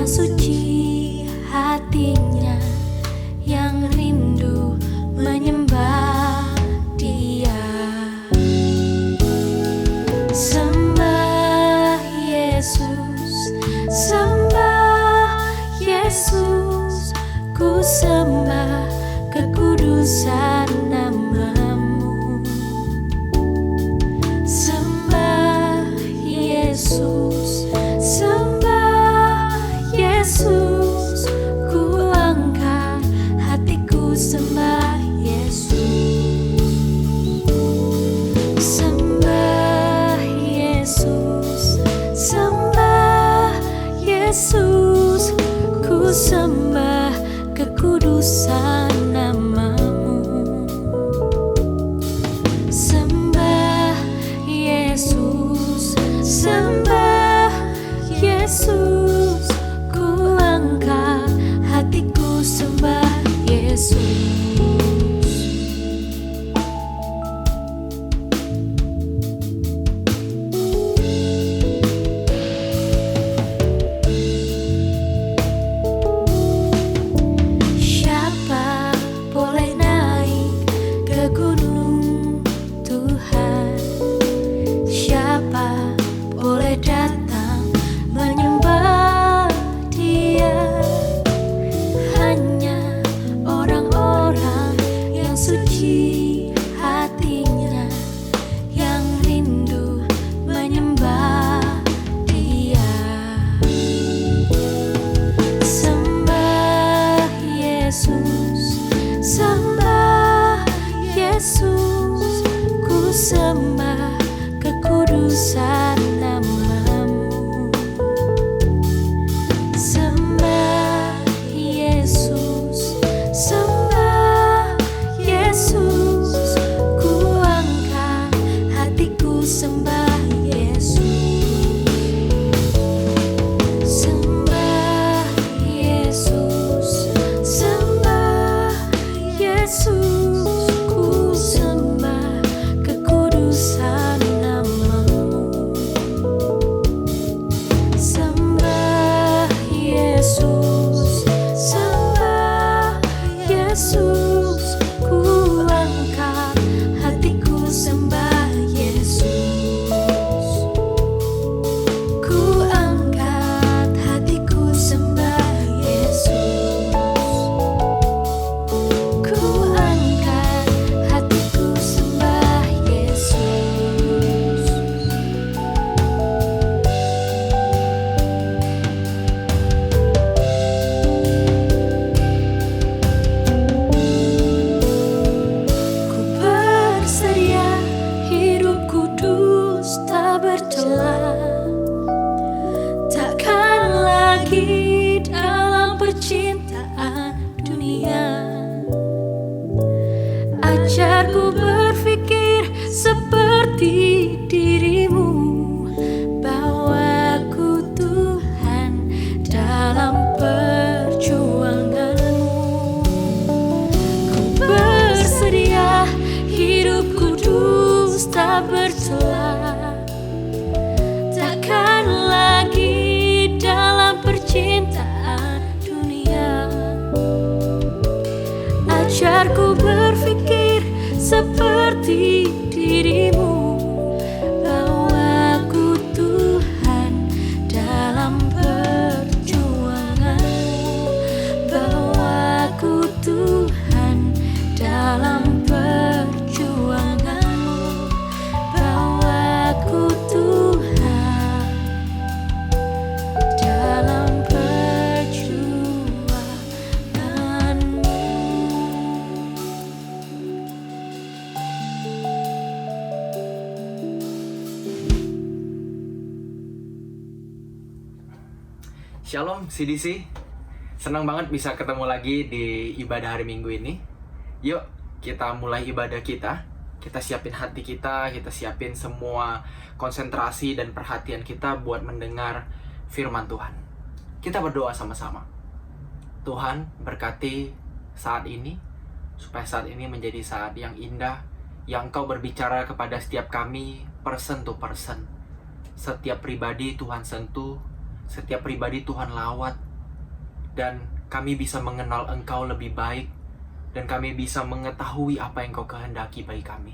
yang suci hatinya, yang rindu menyembah Dia. Sembah Yesus, sembah Yesus, ku sembah kekudusan nama-Mu. Sembah Yesus, sembah Yesus, ku angkat hatiku sembah Yesus. Sembah Yesus, sembah Yesus, ku sembah kekudusan nama-Mu. Sembah Yesus, sembah Yesus, ku angkat hatiku sembah Yesus. Siapa boleh naik ke gunung Tuhan? Siapa boleh datang menyembah Dia? Hanya orang-orang yang suci hatinya, yang rindu menyembah Dia. Sembah Yesus, sembah Yesus, ku sembah kekudusan nama-Mu. Sembah Yesus, sembah Yesus, ku angkat hatiku sembah Yesus. Sembah Yesus, sembah Yesus, ku sembah kekudusan nama-Mu. Sembah Yesus, sembah Yesus, ku angkat hatiku sembah Yesus. Ku angkat hatiku sembah Yesus. Ku angkat hatiku sembah Yesus. Ku bersedia hidup kudus tak bercela, takkan lagi dalam percintaan dunia. Ajarku berpikir seperti diri-Mu, bawaku Tuhan dalam perjuangan-Mu. Ku bersedia hidup kudus tak bercela, takkan lagi dalam percintaan dunia. Ajarku berpikir seperti diri-Mu, bawaku Tuhan dalam perjuangan-Mu, bawaku Tuhan dalam perjuangan-Mu, bawaku Tuhan dalam perjuangan-Mu. Shalom CDC, senang banget bisa ketemu lagi di ibadah hari Minggu ini. Yuk kita mulai ibadah kita. Kita siapin hati kita siapin semua konsentrasi dan perhatian kita buat mendengar firman Tuhan. Kita berdoa sama-sama. Tuhan berkati saat ini, supaya saat ini menjadi saat yang indah, yang Engkau berbicara kepada setiap kami person to person. Setiap pribadi Tuhan sentuh, setiap pribadi Tuhan lawat, dan kami bisa mengenal Engkau lebih baik, dan kami bisa mengetahui apa yang Kau kehendaki bagi kami.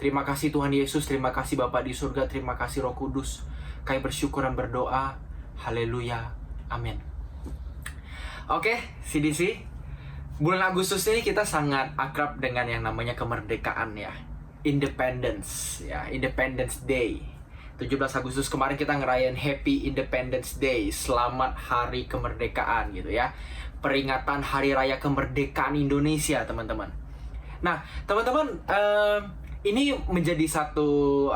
Terima kasih Tuhan Yesus, terima kasih Bapa di surga, terima kasih Roh Kudus. Kami bersyukur dan berdoa. Haleluya. Amin. Oke, CDC. Bulan Agustus ini kita sangat akrab dengan yang namanya kemerdekaan ya. Independence ya, Independence Day. 17 Agustus kemarin kita ngerayain Happy Independence Day, selamat hari kemerdekaan gitu ya. Peringatan hari raya kemerdekaan Indonesia, teman-teman. Nah, teman-teman, ini menjadi satu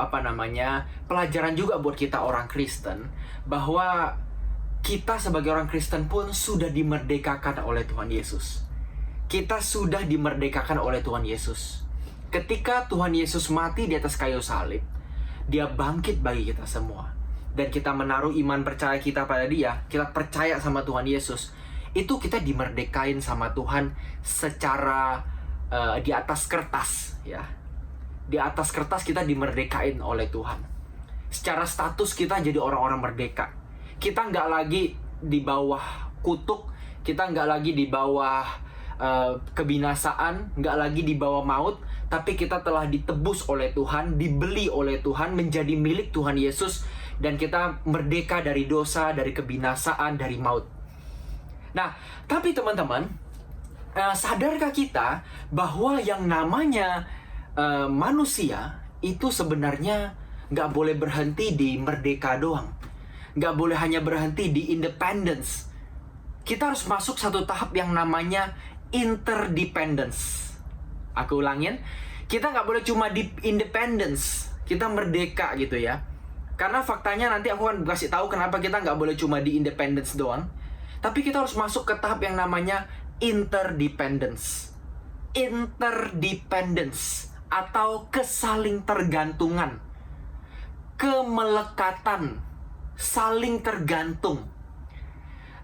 pelajaran juga buat kita orang Kristen, bahwa kita sebagai orang Kristen pun sudah dimerdekakan oleh Tuhan Yesus. Kita sudah dimerdekakan oleh Tuhan Yesus. Ketika Tuhan Yesus mati di atas kayu salib, Dia bangkit bagi kita semua. Dan kita menaruh iman percaya kita pada Dia, kita percaya sama Tuhan Yesus. Itu kita dimerdekain sama Tuhan secara di atas kertas ya. Di atas kertas kita dimerdekain oleh Tuhan. Secara status kita jadi orang-orang merdeka. Kita nggak lagi di bawah kutuk, kita nggak lagi di bawah kebinasaan, nggak lagi di bawah maut, tapi kita telah ditebus oleh Tuhan, dibeli oleh Tuhan, menjadi milik Tuhan Yesus, dan kita merdeka dari dosa, dari kebinasaan, dari maut. Nah, tapi teman-teman, sadarkah kita bahwa yang namanya manusia itu sebenarnya nggak boleh berhenti di merdeka doang, nggak boleh hanya berhenti di independence. Kita harus masuk satu tahap yang namanya interdependence. Aku ulangin, kita nggak boleh cuma di independence, kita merdeka gitu ya. Karena faktanya nanti aku akan kasih tahu kenapa kita nggak boleh cuma di independence doang. Tapi kita harus masuk ke tahap yang namanya interdependence. Interdependence atau kesaling tergantungan, kemelekatan, saling tergantung.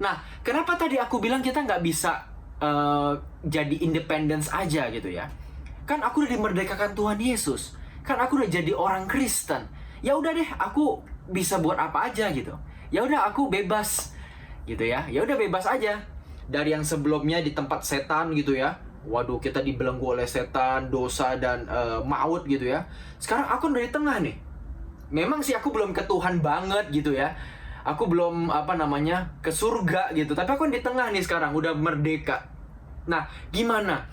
Nah, kenapa tadi aku bilang kita nggak bisa jadi independence aja gitu ya? Kan aku udah dimerdekakan Tuhan Yesus, kan aku udah jadi orang Kristen. Ya udah deh, aku bisa buat apa aja gitu. Ya udah, aku bebas gitu ya. Ya udah, bebas aja. Dari yang sebelumnya di tempat setan gitu ya. Waduh, kita dibelenggu oleh setan, dosa dan maut gitu ya. Sekarang aku udah di tengah nih. Memang sih aku belum ke Tuhan banget gitu ya. Aku belum ke surga gitu. Tapi aku di tengah nih sekarang, udah merdeka. Nah, gimana?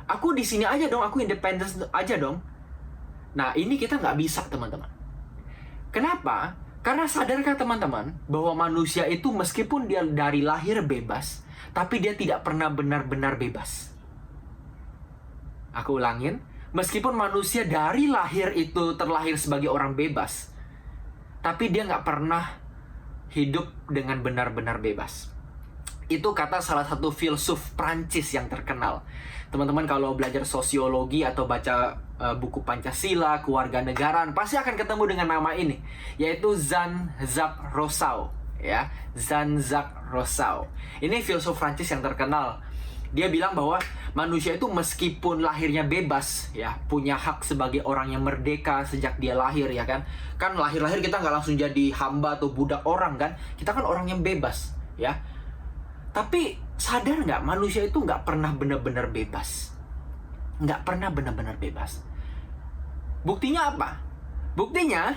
Aku di sini aja dong, aku independence aja dong. Nah, ini kita nggak bisa, teman-teman. Kenapa? Karena sadarkah teman-teman bahwa manusia itu meskipun dia dari lahir bebas, tapi dia tidak pernah benar-benar bebas. Aku ulangin, meskipun manusia dari lahir itu terlahir sebagai orang bebas, tapi dia nggak pernah hidup dengan benar-benar bebas. Itu kata salah satu filsuf Prancis yang terkenal. Teman-teman kalau belajar sosiologi atau baca buku Pancasila, kewarganegaraan, pasti akan ketemu dengan nama ini, yaitu Jean-Jacques Rousseau, ya. Jean-Jacques Rousseau. Ini filsuf Prancis yang terkenal. Dia bilang bahwa manusia itu meskipun lahirnya bebas, ya, punya hak sebagai orang yang merdeka sejak dia lahir, ya kan? Kan lahir-lahir kita nggak langsung jadi hamba atau budak orang, kan? Kita kan orang yang bebas, ya. Tapi sadar nggak, manusia itu nggak pernah benar-benar bebas. Nggak pernah benar-benar bebas. Buktinya apa? Buktinya,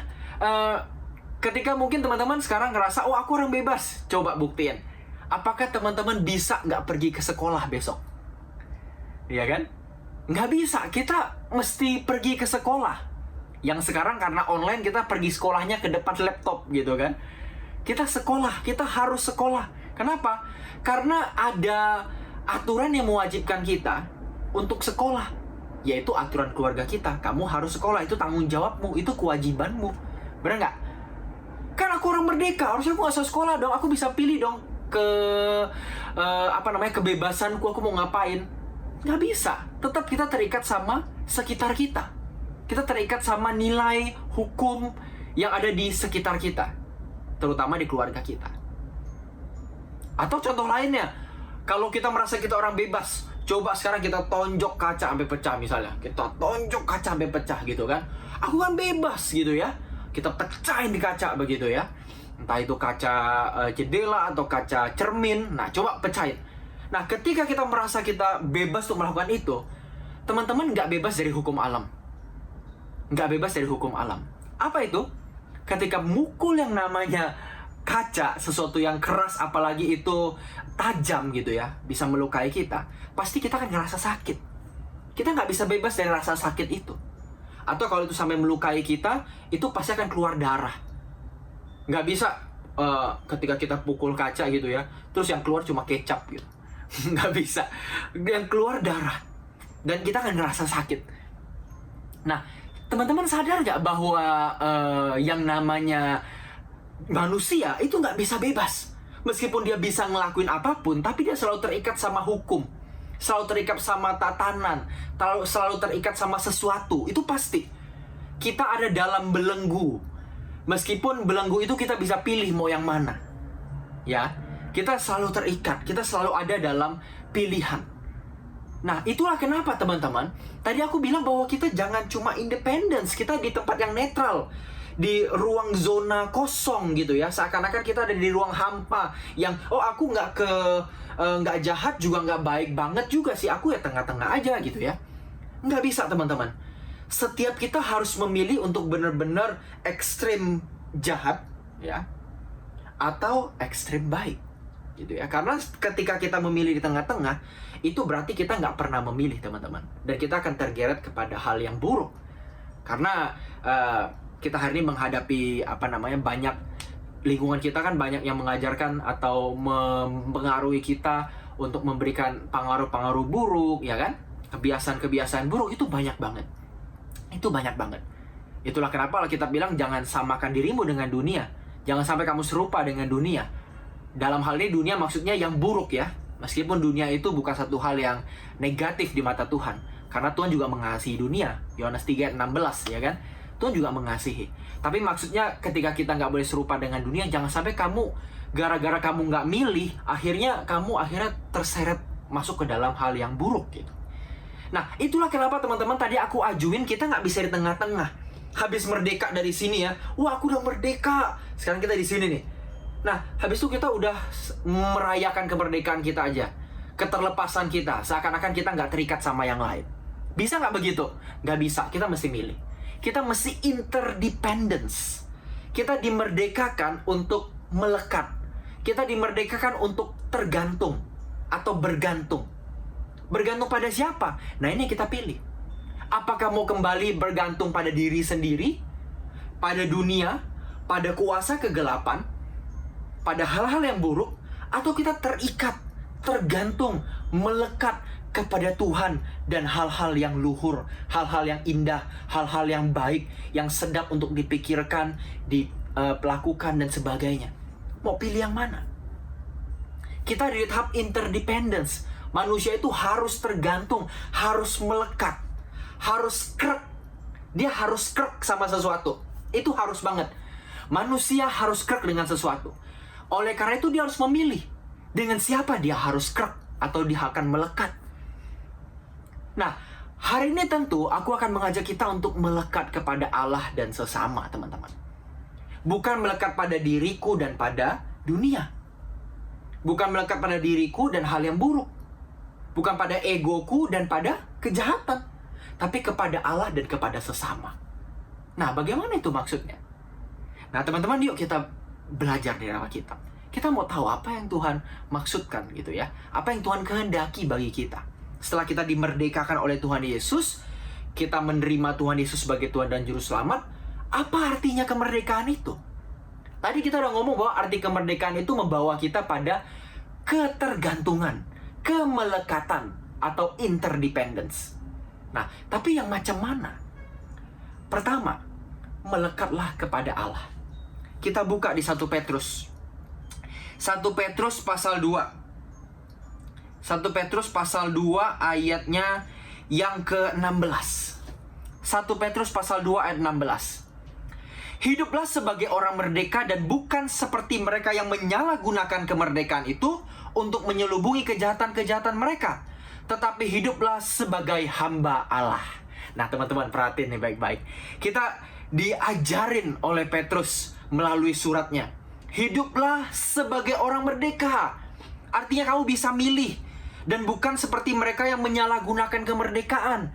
ketika mungkin teman-teman sekarang ngerasa, oh aku orang bebas, coba buktiin. Apakah teman-teman bisa nggak pergi ke sekolah besok? Iya kan? Nggak bisa, kita mesti pergi ke sekolah. Yang sekarang karena online kita pergi sekolahnya ke depan laptop gitu kan. Kita sekolah, kita harus sekolah. Kenapa? Karena ada aturan yang mewajibkan kita untuk sekolah, yaitu aturan keluarga kita. Kamu harus sekolah, itu tanggung jawabmu, itu kewajibanmu. Benar nggak? Kan aku orang merdeka, harusnya aku nggak usah sekolah dong. Aku bisa pilih dong kebebasanku, aku mau ngapain. Nggak bisa. Tetap kita terikat sama sekitar kita. Kita terikat sama nilai hukum yang ada di sekitar kita, terutama di keluarga kita. Atau contoh lainnya, kalau kita merasa kita orang bebas, coba sekarang kita tonjok kaca sampai pecah misalnya. Kita tonjok kaca sampai pecah gitu kan. Aku kan bebas gitu ya. Kita pecahin di kaca begitu ya. Entah itu kaca jendela atau kaca cermin. Nah, coba pecahin. Nah, ketika kita merasa kita bebas untuk melakukan itu, teman-teman nggak bebas dari hukum alam. Nggak bebas dari hukum alam. Apa itu? Ketika mukul yang namanya kaca, sesuatu yang keras, apalagi itu tajam gitu ya, bisa melukai kita, pasti kita akan ngerasa sakit. Kita nggak bisa bebas dari rasa sakit itu. Atau kalau itu sampai melukai kita, itu pasti akan keluar darah. Nggak bisa ketika kita pukul kaca gitu ya, terus yang keluar cuma kecap gitu. Nggak bisa. Yang keluar darah. Dan kita akan ngerasa sakit. Nah, teman-teman sadar nggak bahwa yang namanya manusia itu nggak bisa bebas. Meskipun dia bisa ngelakuin apapun, tapi dia selalu terikat sama hukum. Selalu terikat sama tatanan. Selalu terikat sama sesuatu. Itu pasti. Kita ada dalam belenggu. Meskipun belenggu itu kita bisa pilih mau yang mana. Ya, kita selalu terikat. Kita selalu ada dalam pilihan. Nah, itulah kenapa teman-teman, tadi aku bilang bahwa kita jangan cuma independence, kita di tempat yang netral, di ruang zona kosong gitu ya, seakan-akan kita ada di ruang hampa yang aku nggak jahat juga nggak baik banget juga sih, aku ya tengah-tengah aja gitu ya. Nggak bisa teman-teman. Setiap kita harus memilih untuk benar-benar ekstrim jahat ya, atau ekstrim baik gitu ya. Karena ketika kita memilih di tengah-tengah, itu berarti kita nggak pernah memilih teman-teman, dan kita akan tergeret kepada hal yang buruk. Karena kita hari ini menghadapi banyak lingkungan kita kan banyak yang mengajarkan atau mempengaruhi kita untuk memberikan pengaruh-pengaruh buruk ya kan, kebiasaan-kebiasaan buruk itu banyak banget. Itu banyak banget. Itulah kenapa kita bilang jangan samakan dirimu dengan dunia. Jangan sampai kamu serupa dengan dunia. Dalam hal ini dunia maksudnya yang buruk ya. Meskipun dunia itu bukan satu hal yang negatif di mata Tuhan. Karena Tuhan juga mengasihi dunia. Yohanes 3:16 ya kan. Tuhan juga mengasihi. Tapi maksudnya ketika kita nggak boleh serupa dengan dunia, jangan sampai kamu gara-gara kamu nggak milih, akhirnya terseret masuk ke dalam hal yang buruk gitu. Nah, itulah kenapa teman-teman tadi aku ajuin kita nggak bisa di tengah-tengah. Habis merdeka dari sini ya, wah aku udah merdeka. Sekarang kita di sini nih. Nah, habis itu kita udah merayakan kemerdekaan kita aja. Keterlepasan kita, seakan-akan kita nggak terikat sama yang lain. Bisa nggak begitu? Nggak bisa, kita mesti milih. Kita mesti interdependence. Kita dimerdekakan untuk melekat. Kita dimerdekakan untuk tergantung atau bergantung. Bergantung pada siapa? Nah, ini kita pilih. Apakah mau kembali bergantung pada diri sendiri, pada dunia, pada kuasa kegelapan, pada hal-hal yang buruk, atau kita terikat, tergantung, melekat kepada Tuhan dan hal-hal yang luhur, hal-hal yang indah, hal-hal yang baik, yang sedap untuk dipikirkan, dilakukan dan sebagainya. Mau pilih yang mana? Kita di tahap interdependence. Manusia itu harus tergantung, harus melekat, harus krek. Dia harus krek sama sesuatu. Itu harus banget. Manusia harus krek dengan sesuatu. Oleh karena itu dia harus memilih dengan siapa dia harus krek atau dia akan melekat. Nah, hari ini tentu aku akan mengajak kita untuk melekat kepada Allah dan sesama, teman-teman. Bukan melekat pada diriku dan pada dunia. Bukan melekat pada diriku dan hal yang buruk. Bukan pada egoku dan pada kejahatan. Tapi kepada Allah dan kepada sesama. Nah, bagaimana itu maksudnya? Nah, teman-teman, yuk kita belajar dari Alkitab. Kita mau tahu apa yang Tuhan maksudkan gitu ya. Apa yang Tuhan kehendaki bagi kita. Setelah kita dimerdekakan oleh Tuhan Yesus, kita menerima Tuhan Yesus sebagai Tuhan dan Juru Selamat, apa artinya kemerdekaan itu? Tadi kita udah ngomong bahwa arti kemerdekaan itu membawa kita pada ketergantungan, kemelekatan, atau interdependence. Nah, tapi yang macam mana? Pertama, melekatlah kepada Allah. Kita buka di 1 Petrus. 1 Petrus pasal 2. 1 Petrus pasal 2 ayatnya yang ke-16. 1 Petrus pasal 2 ayat 16. Hiduplah sebagai orang merdeka dan bukan seperti mereka yang menyalahgunakan kemerdekaan itu untuk menyelubungi kejahatan-kejahatan mereka. Tetapi hiduplah sebagai hamba Allah. Nah, teman-teman, perhatiin nih baik-baik. Kita diajarin oleh Petrus melalui suratnya. Hiduplah sebagai orang merdeka. Artinya kamu bisa milih. Dan bukan seperti mereka yang menyalahgunakan kemerdekaan.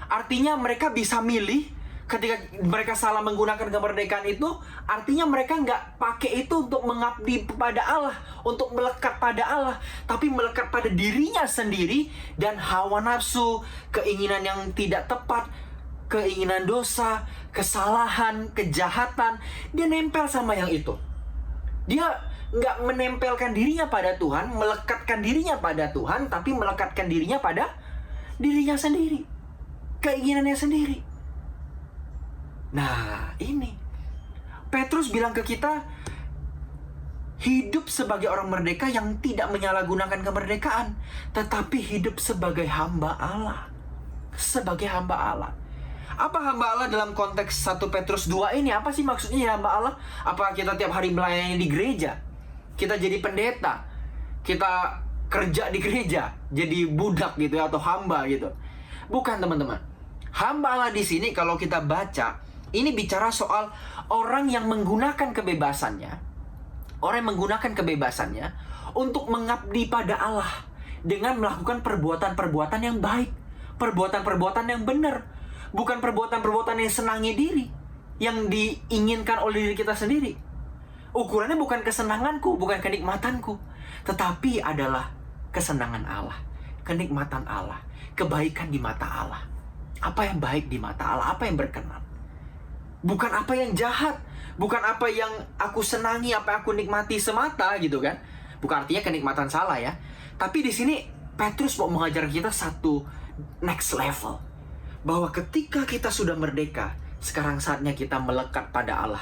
Artinya mereka bisa milih. Ketika mereka salah menggunakan kemerdekaan itu, artinya mereka nggak pakai itu untuk mengabdi pada Allah, untuk melekat pada Allah, tapi melekat pada dirinya sendiri dan hawa nafsu, keinginan yang tidak tepat, keinginan dosa, kesalahan, kejahatan. Dia nempel sama yang itu. Dia nggak menempelkan dirinya pada Tuhan, melekatkan dirinya pada Tuhan, tapi melekatkan dirinya pada dirinya sendiri, keinginannya sendiri. Nah, ini Petrus bilang ke kita, hidup sebagai orang merdeka yang tidak menyalahgunakan kemerdekaan, tetapi hidup sebagai hamba Allah. Sebagai hamba Allah. Apa hamba Allah dalam konteks 1 Petrus 2 ini? Apa sih maksudnya hamba Allah? Apa kita tiap hari melayani di gereja? Kita jadi pendeta? Kita kerja di gereja? Jadi budak gitu ya, atau hamba gitu? Bukan, teman-teman. Hamba Allah di sini kalau kita baca, ini bicara soal orang yang menggunakan kebebasannya. Orang yang menggunakan kebebasannya untuk mengabdi pada Allah dengan melakukan perbuatan-perbuatan yang baik, perbuatan-perbuatan yang benar. Bukan perbuatan-perbuatan yang senangi diri, yang diinginkan oleh diri kita sendiri. Ukurannya bukan kesenanganku, bukan kenikmatanku, tetapi adalah kesenangan Allah, kenikmatan Allah, kebaikan di mata Allah. Apa yang baik di mata Allah, apa yang berkenan. Bukan apa yang jahat, bukan apa yang aku senangi, apa yang aku nikmati semata gitu kan. Bukan artinya kenikmatan salah ya. Tapi di sini Petrus mau mengajar kita satu next level. Bahwa ketika kita sudah merdeka, sekarang saatnya kita melekat pada Allah.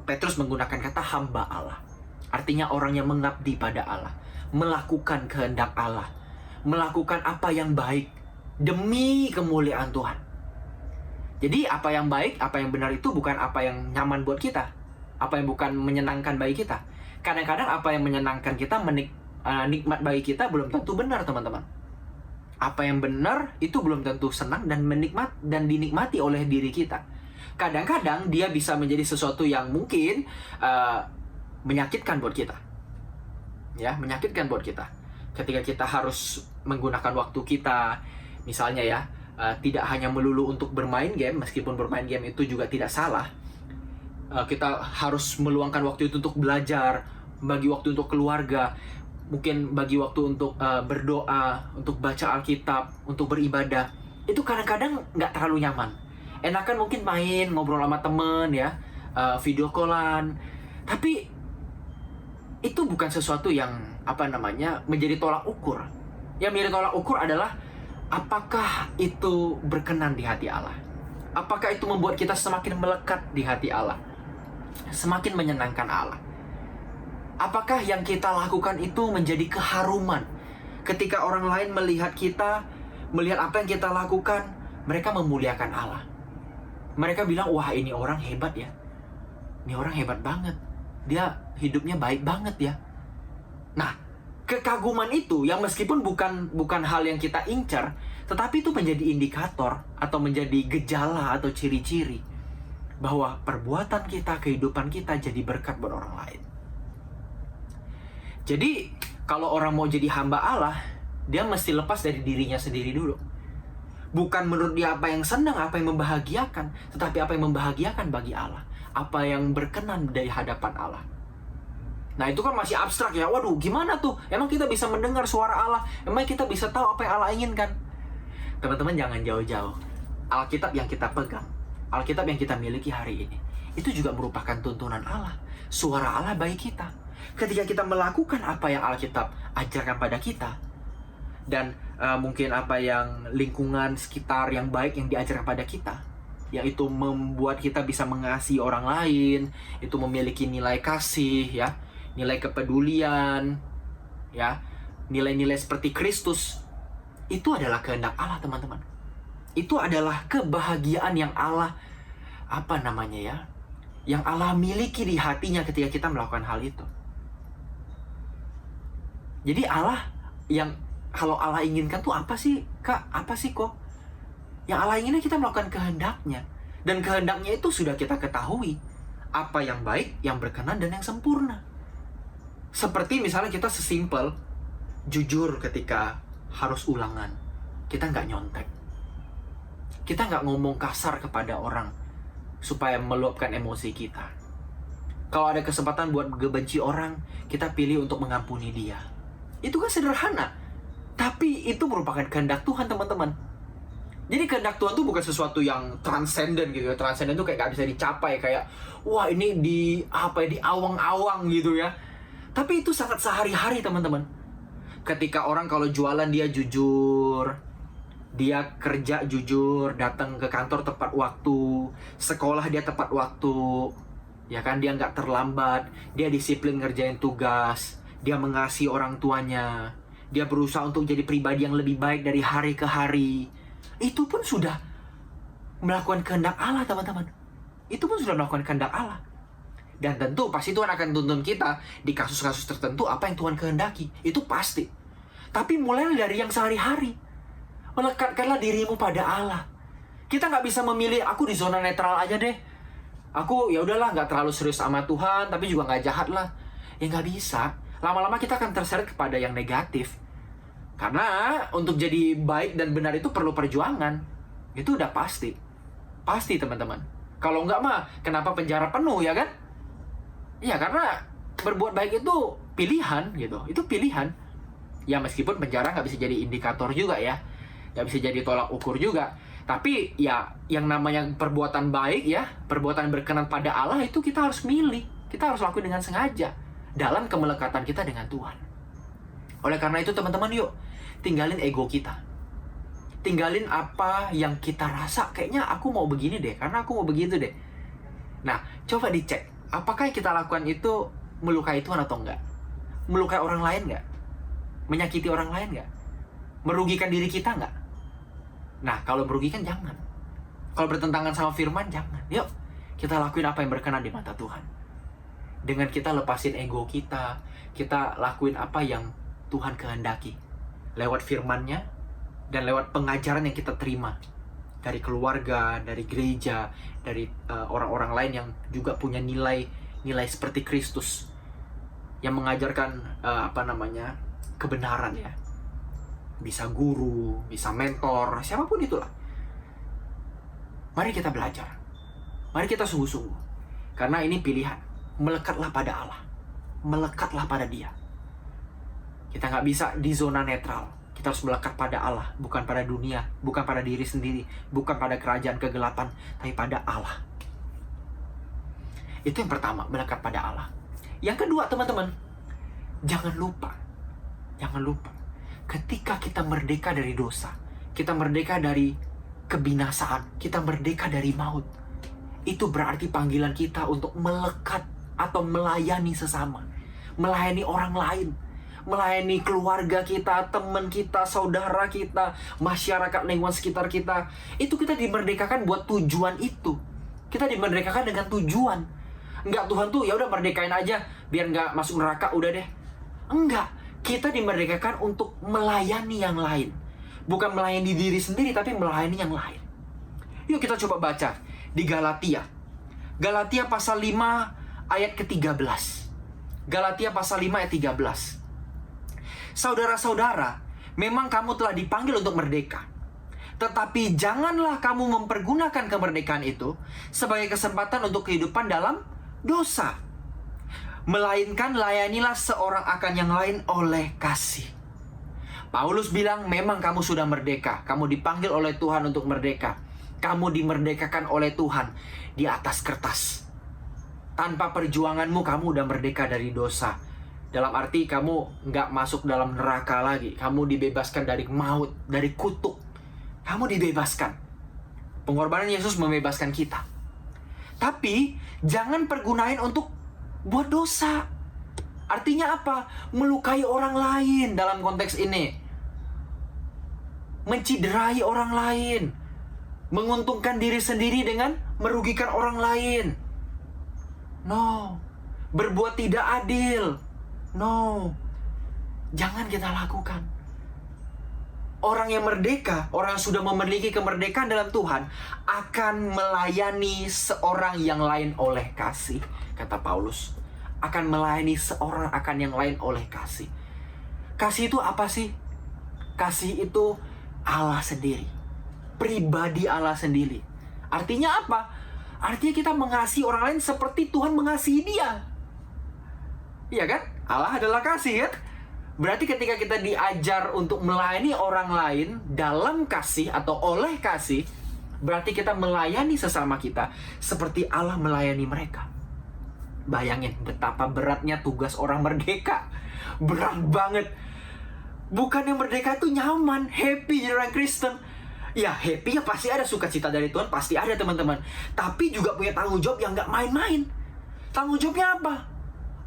Petrus menggunakan kata hamba Allah. Artinya orang yang mengabdi pada Allah, melakukan kehendak Allah, melakukan apa yang baik demi kemuliaan Tuhan. Jadi apa yang baik, apa yang benar itu bukan apa yang nyaman buat kita, apa yang bukan menyenangkan bagi kita. Kadang-kadang apa yang menyenangkan kita, nikmat bagi kita belum tentu benar, teman-teman. Apa yang benar itu belum tentu senang dan dinikmati oleh diri kita. Kadang-kadang dia bisa menjadi sesuatu yang mungkin menyakitkan buat kita. Ya, menyakitkan buat kita. Ketika kita harus menggunakan waktu kita, misalnya ya, tidak hanya melulu untuk bermain game, meskipun bermain game itu juga tidak salah. Kita harus meluangkan waktu itu untuk belajar, bagi waktu untuk keluarga, mungkin bagi waktu untuk berdoa, untuk baca Alkitab, untuk beribadah. Itu kadang-kadang nggak terlalu nyaman. Enakan mungkin main, ngobrol sama temen ya, video callan. Tapi itu bukan sesuatu yang menjadi tolak ukur. Yang menjadi tolak ukur adalah apakah itu berkenan di hati Allah? Apakah itu membuat kita semakin melekat di hati Allah? Semakin menyenangkan Allah? Apakah yang kita lakukan itu menjadi keharuman? Ketika orang lain melihat kita, melihat apa yang kita lakukan, mereka memuliakan Allah. Mereka bilang, wah ini orang hebat ya. Ini orang hebat banget. Dia hidupnya baik banget ya. Nah, kekaguman itu yang meskipun bukan hal yang kita incar, tetapi itu menjadi indikator atau menjadi gejala atau ciri-ciri bahwa perbuatan kita, kehidupan kita jadi berkat buat orang lain. Jadi, kalau orang mau jadi hamba Allah, dia mesti lepas dari dirinya sendiri dulu. Bukan menurut dia apa yang senang, apa yang membahagiakan, tetapi apa yang membahagiakan bagi Allah. Apa yang berkenan dari hadapan Allah. Nah, itu kan masih abstrak ya. Waduh, gimana tuh? Emang kita bisa mendengar suara Allah? Emang kita bisa tahu apa yang Allah inginkan? Teman-teman, jangan jauh-jauh. Alkitab yang kita pegang, Alkitab yang kita miliki hari ini, itu juga merupakan tuntunan Allah. Suara Allah bagi kita. Ketika kita melakukan apa yang Alkitab ajarkan pada kita, dan mungkin apa yang lingkungan sekitar yang baik yang diajarkan pada kita, yaitu membuat kita bisa mengasihi orang lain, itu memiliki nilai kasih ya, nilai kepedulian ya, nilai-nilai seperti Kristus, itu adalah kehendak Allah, teman-teman. Itu adalah kebahagiaan yang Allah yang Allah miliki di hatinya ketika kita melakukan hal itu. Jadi Allah yang kalau Allah inginkan tuh apa sih, Kak? Apa sih kok? Yang Allah inginkan kita melakukan kehendaknya. Dan kehendaknya itu sudah kita ketahui. apa yang baik, yang berkenan, dan yang sempurna. Seperti misalnya kita sesimpel jujur ketika harus ulangan. Kita nggak nyontek. Kita nggak ngomong kasar kepada orang supaya meluapkan emosi kita. Kalau ada kesempatan buat ngebenci orang, kita pilih untuk mengampuni dia. Itu kan sederhana, tapi itu merupakan kehendak Tuhan, teman-teman. Jadi kehendak Tuhan tuh bukan sesuatu yang transenden gitu ya. Transenden tuh kayak gak bisa dicapai, kayak wah ini di awang-awang gitu ya. Tapi itu sangat sehari-hari, teman-teman. Ketika orang kalau jualan dia jujur, dia kerja jujur, datang ke kantor tepat waktu, sekolah dia tepat waktu, ya kan, dia nggak terlambat, dia disiplin ngerjain tugas, dia mengasihi orang tuanya, dia berusaha untuk jadi pribadi yang lebih baik dari hari ke hari. Itu pun sudah melakukan kehendak Allah, teman-teman. Itu pun sudah melakukan kehendak Allah. Dan tentu pasti Tuhan akan tuntun kita di kasus-kasus tertentu apa yang Tuhan kehendaki. Itu pasti. Tapi mulai dari yang sehari-hari. Melekatkanlah dirimu pada Allah. Kita nggak bisa memilih, aku di zona netral aja deh. Aku ya udahlah, nggak terlalu serius sama Tuhan, tapi juga nggak jahat lah. Ya nggak bisa. Lama-lama kita akan terseret kepada yang negatif. Karena untuk jadi baik dan benar itu perlu perjuangan. Itu udah pasti. Pasti, teman-teman. Kalau nggak mah, kenapa penjara penuh, ya kan? Ya, karena berbuat baik itu pilihan, gitu. Itu pilihan. Ya, meskipun penjara nggak bisa jadi indikator juga ya. Nggak bisa jadi tolak ukur juga. Tapi, ya, yang namanya perbuatan baik ya, perbuatan berkenan pada Allah itu kita harus milih. Kita harus lakukan dengan sengaja. Dalam kemelekatan kita dengan Tuhan. Oleh karena itu, teman-teman, yuk tinggalin ego kita. Tinggalin apa yang kita rasa, kayaknya aku mau begini deh, karena aku mau begitu deh. Nah, coba dicek, apakah yang kita lakukan itu melukai Tuhan atau enggak? Melukai orang lain enggak? Menyakiti orang lain enggak? Merugikan diri kita enggak? Nah, kalau merugikan jangan. Kalau bertentangan sama firman, jangan. Yuk, kita lakuin apa yang berkenan di mata Tuhan. Dengan kita lepasin ego kita lakuin apa yang Tuhan kehendaki. Lewat firman-Nya dan lewat pengajaran yang kita terima dari keluarga, dari gereja, dari orang-orang lain yang juga punya nilai seperti Kristus yang mengajarkan kebenaran ya. Bisa guru, bisa mentor, siapapun itulah. Mari kita belajar. Mari kita sungguh-sungguh. Karena ini pilihan. Melekatlah pada Allah. Melekatlah pada Dia. Kita nggak bisa di zona netral. Kita harus melekat pada Allah, bukan pada dunia, bukan pada diri sendiri, bukan pada kerajaan kegelapan, tapi pada Allah. Itu yang pertama, melekat pada Allah. Yang kedua, teman-teman, jangan lupa, ketika kita merdeka dari dosa, kita merdeka dari kebinasaan, kita merdeka dari maut, itu berarti panggilan kita untuk melekat atau melayani sesama, melayani orang lain, melayani keluarga kita, teman kita, saudara kita, masyarakat lingkungan sekitar kita. Itu kita dimerdekakan buat tujuan itu. Kita dimerdekakan dengan tujuan. Enggak, Tuhan tuh ya udah merdekain aja biar nggak masuk neraka, udah deh. Enggak, kita dimerdekakan untuk melayani yang lain. Bukan melayani diri sendiri, tapi melayani yang lain. Yuk kita coba baca di Galatia. Galatia pasal 5 ayat ke-13. Galatia pasal 5 ayat 13. Saudara-saudara, memang kamu telah dipanggil untuk merdeka. Tetapi janganlah kamu mempergunakan kemerdekaan itu sebagai kesempatan untuk kehidupan dalam dosa. Melainkan layanilah seorang akan yang lain oleh kasih. Paulus bilang memang kamu sudah merdeka. Kamu dipanggil oleh Tuhan untuk merdeka. Kamu dimerdekakan oleh Tuhan di atas kertas. Tanpa perjuanganmu kamu udah merdeka dari dosa. Dalam arti kamu nggak masuk dalam neraka lagi. Kamu dibebaskan dari maut, dari kutuk. Kamu dibebaskan. Pengorbanan Yesus membebaskan kita. Tapi jangan pergunain untuk buat dosa. Artinya apa? Melukai orang lain dalam konteks ini. Menciderai orang lain. Menguntungkan diri sendiri dengan merugikan orang lain. No. Berbuat tidak adil. No. Jangan kita lakukan. orang yang merdeka, orang yang sudah memiliki kemerdekaan dalam Tuhan, akan melayani seorang yang lain oleh kasih, kata Paulus. Akan melayani seorang akan yang lain oleh kasih. Kasih itu apa sih? Kasih itu Allah sendiri, pribadi Allah sendiri. Artinya apa? Artinya kita mengasihi orang lain seperti Tuhan mengasihi dia. Iya kan? Allah adalah kasih kan? Berarti ketika kita diajar untuk melayani orang lain dalam kasih atau oleh kasih, berarti kita melayani sesama kita seperti Allah melayani mereka. Bayangin betapa beratnya tugas orang merdeka. Berat banget. Bukannya merdeka itu nyaman, happy jadi orang Kristen. Ya happy ya pasti ada, sukacita dari Tuhan pasti ada teman-teman. Tapi juga punya tanggung jawab yang gak main-main. Tanggung jawabnya apa?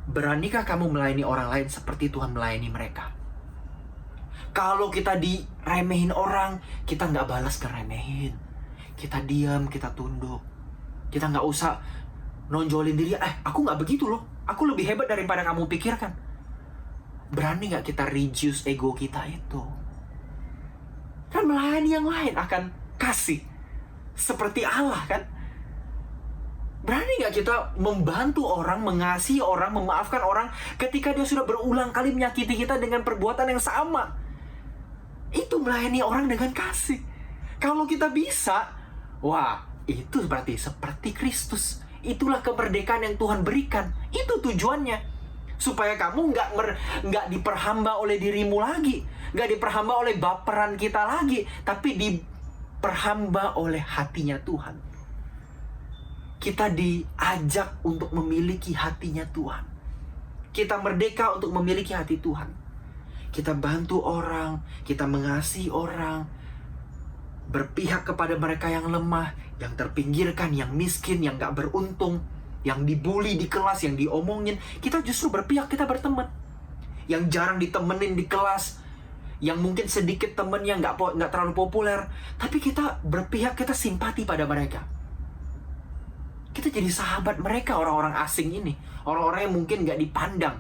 Beranikah kamu melayani orang lain seperti Tuhan melayani mereka? Kalau kita diremehin orang, kita nggak balas ngeremehin. Kita diam, kita tunduk. Kita nggak usah nonjolin diri. Aku nggak begitu loh. Aku lebih hebat daripada kamu pikirkan. Berani nggak kita reduce ego kita itu? Kan melayani yang lain akan kasih. Seperti Allah kan? Berani nggak kita membantu orang, mengasihi orang, memaafkan orang ketika dia sudah berulang kali menyakiti kita dengan perbuatan yang sama? Itu melayani orang dengan kasih. Kalau kita bisa, wah, itu berarti seperti Kristus. Itulah kemerdekaan yang Tuhan berikan. Itu tujuannya. Supaya kamu nggak diperhamba oleh dirimu lagi. Nggak diperhamba oleh baperan kita lagi. Tapi diperhamba oleh hatinya Tuhan. Kita diajak untuk memiliki hatinya Tuhan. Kita merdeka untuk memiliki hati Tuhan. Kita bantu orang, kita mengasihi orang, berpihak kepada mereka yang lemah, yang terpinggirkan, yang miskin, yang gak beruntung, yang dibully di kelas, yang diomongin. Kita justru berpihak, kita berteman. Yang jarang ditemenin di kelas, yang mungkin sedikit temennya gak terlalu populer, tapi kita berpihak, kita simpati pada mereka. Kita jadi sahabat mereka, orang-orang asing ini. Orang-orang yang mungkin gak dipandang.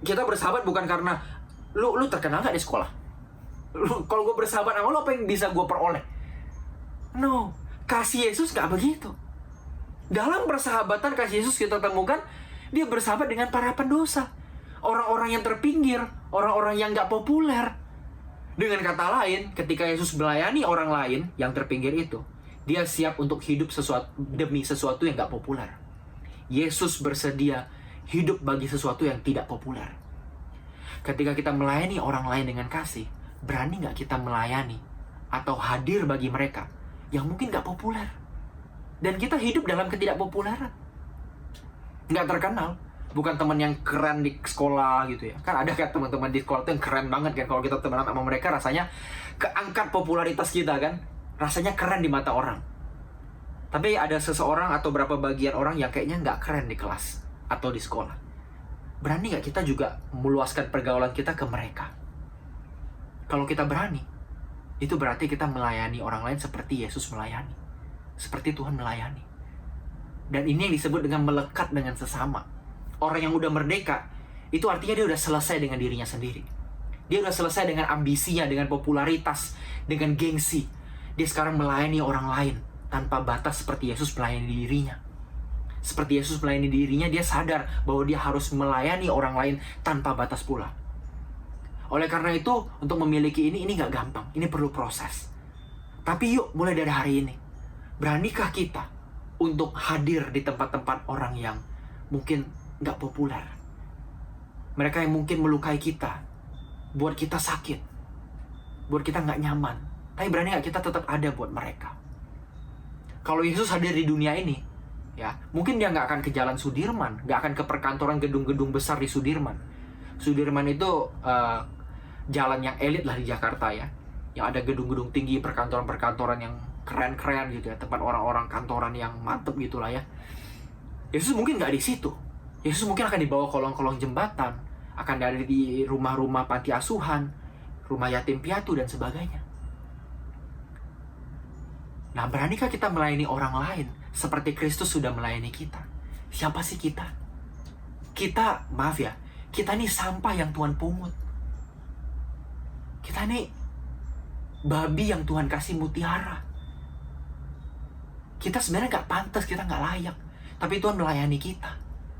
Kita bersahabat bukan karena lu terkenal gak di sekolah. Kalau gue bersahabat sama lu, apa yang bisa gue peroleh? No, kasih Yesus gak begitu. Dalam persahabatan kasih Yesus kita temukan, dia bersahabat dengan para pendosa. Orang-orang yang terpinggir, orang-orang yang gak populer. Dengan kata lain, ketika Yesus melayani orang lain yang terpinggir itu, dia siap untuk hidup demi sesuatu yang gak populer. Yesus bersedia hidup bagi sesuatu yang tidak populer. Ketika kita melayani orang lain dengan kasih, berani gak kita melayani atau hadir bagi mereka yang mungkin gak populer? Dan kita hidup dalam ketidakpopuleran. Gak terkenal. Bukan teman yang keren di sekolah gitu ya. Kan ada kan teman-teman di sekolah tuh yang keren banget kan. Kalau kita temenan sama mereka rasanya keangkat popularitas kita kan. Rasanya keren di mata orang. Tapi ada seseorang atau berapa bagian orang yang kayaknya nggak keren di kelas atau di sekolah. Berani nggak kita juga meluaskan pergaulan kita ke mereka? Kalau kita berani, itu berarti kita melayani orang lain seperti Yesus melayani. Seperti Tuhan melayani. Dan ini yang disebut dengan melekat dengan sesama. Orang yang udah merdeka, itu artinya dia udah selesai dengan dirinya sendiri. Dia udah selesai dengan ambisinya, dengan popularitas, dengan gengsi. Dia sekarang melayani orang lain tanpa batas seperti Yesus melayani dirinya. Seperti Yesus melayani dirinya, dia sadar bahwa dia harus melayani orang lain tanpa batas pula. Oleh karena itu, untuk memiliki ini gak gampang. Ini perlu proses. Tapi yuk, mulai dari hari ini, beranikah kita untuk hadir di tempat-tempat orang yang mungkin gak populer? Mereka yang mungkin melukai kita, buat kita sakit, buat kita gak nyaman. Tapi berani gak kita tetap ada buat mereka? Kalau Yesus hadir di dunia ini, ya mungkin dia gak akan ke Jalan Sudirman, gak akan ke perkantoran gedung-gedung besar di Sudirman. Sudirman itu jalan yang elit lah di Jakarta ya, yang ada gedung-gedung tinggi, perkantoran-perkantoran yang keren-keren gitu ya, tempat orang-orang kantoran yang mantep gitulah ya. Yesus mungkin gak di situ. Yesus mungkin akan dibawa kolong-kolong jembatan, akan ada di rumah-rumah panti asuhan, rumah yatim piatu dan sebagainya. Nah, beranikah kita melayani orang lain seperti Kristus sudah melayani kita? Siapa sih kita? Kita, maaf ya, kita ini sampah yang Tuhan pungut. Kita ini babi yang Tuhan kasih mutiara. Kita sebenarnya gak pantas, kita gak layak. Tapi Tuhan melayani kita,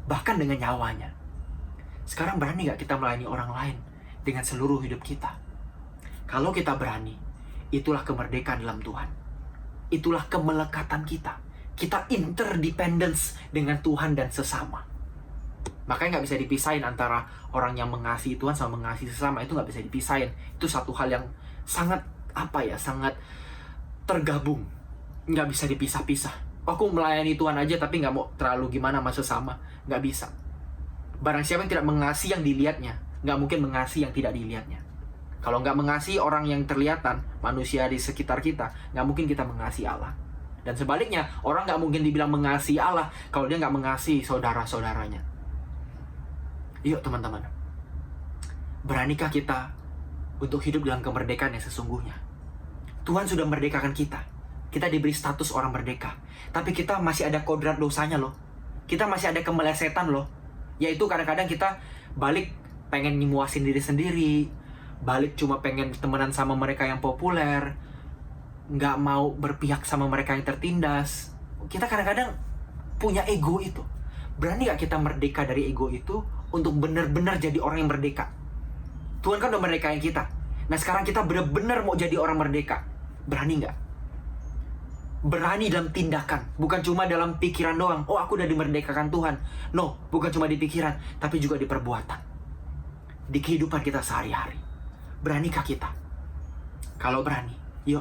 bahkan dengan nyawanya. Sekarang berani gak kita melayani orang lain dengan seluruh hidup kita? Kalau kita berani, itulah kemerdekaan dalam Tuhan. Itulah kemelekatan kita. Kita interdependence dengan Tuhan dan sesama. Makanya gak bisa dipisahin antara orang yang mengasihi Tuhan sama mengasihi sesama. Itu gak bisa dipisahin. Itu satu hal yang sangat, sangat tergabung. Gak bisa dipisah-pisah. Aku melayani Tuhan aja tapi gak mau terlalu gimana sama sesama. Gak bisa. Barang siapa yang tidak mengasihi yang dilihatnya, gak mungkin mengasihi yang tidak dilihatnya. Kalau gak mengasihi orang yang terlihatan, manusia di sekitar kita, gak mungkin kita mengasihi Allah. Dan sebaliknya, orang gak mungkin dibilang mengasihi Allah kalau dia gak mengasihi saudara-saudaranya. Yuk teman-teman, beranikah kita untuk hidup dalam kemerdekaan yang sesungguhnya? Tuhan sudah merdekakan kita. Kita diberi status orang merdeka. Tapi kita masih ada kodrat dosanya loh. Kita masih ada kemelesetan loh. Yaitu kadang-kadang kita balik pengen nyimuasin diri sendiri. Balik cuma pengen temenan sama mereka yang populer. Nggak mau berpihak sama mereka yang tertindas. Kita kadang-kadang punya ego itu. Berani nggak kita merdeka dari ego itu untuk benar-benar jadi orang yang merdeka? Tuhan kan udah merdekain kita. Nah sekarang kita benar-benar mau jadi orang merdeka. Berani nggak? Berani dalam tindakan, bukan cuma dalam pikiran doang. Oh, aku udah dimerdekakan Tuhan. No, bukan cuma di pikiran, tapi juga di perbuatan. Di kehidupan kita sehari-hari. Beranikah kita? Kalau berani, yuk,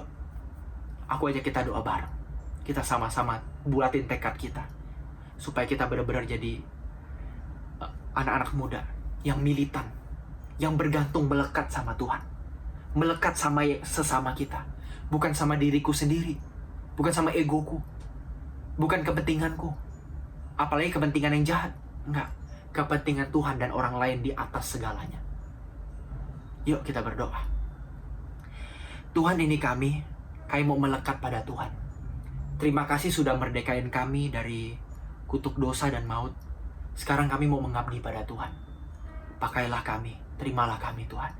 aku ajak kita doa bareng. Kita sama-sama buatin tekad kita. Supaya kita benar-benar jadi anak-anak muda yang militan, yang bergantung melekat sama Tuhan. Melekat sama sesama kita. Bukan sama diriku sendiri. Bukan sama egoku. Bukan kepentinganku. Apalagi kepentingan yang jahat. Enggak. Kepentingan Tuhan dan orang lain di atas segalanya. Yuk kita berdoa. Tuhan, ini kami mau melekat pada Tuhan. Terima kasih sudah merdekain kami dari kutuk dosa dan maut. Sekarang kami mau mengabdi pada Tuhan. Pakailah kami, terimalah kami Tuhan.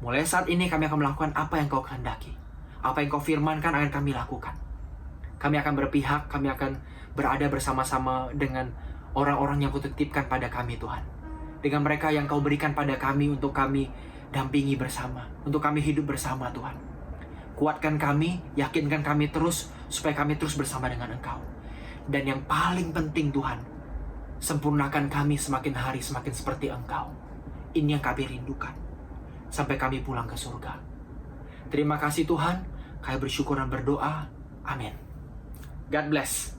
Mulai saat ini kami akan melakukan apa yang Kau kehendaki. Apa yang Kau firmankan akan kami lakukan. Kami akan berpihak, kami akan berada bersama-sama dengan orang-orang yang Kau titipkan pada kami Tuhan. Dengan mereka yang Kau berikan pada kami untuk kami dampingi bersama. Untuk kami hidup bersama Tuhan. Kuatkan kami, yakinkan kami terus, supaya kami terus bersama dengan Engkau. Dan yang paling penting Tuhan, sempurnakan kami semakin hari semakin seperti Engkau. Ini yang kami rindukan. Sampai kami pulang ke surga. Terima kasih Tuhan, kami bersyukur dan berdoa. Amin. God bless.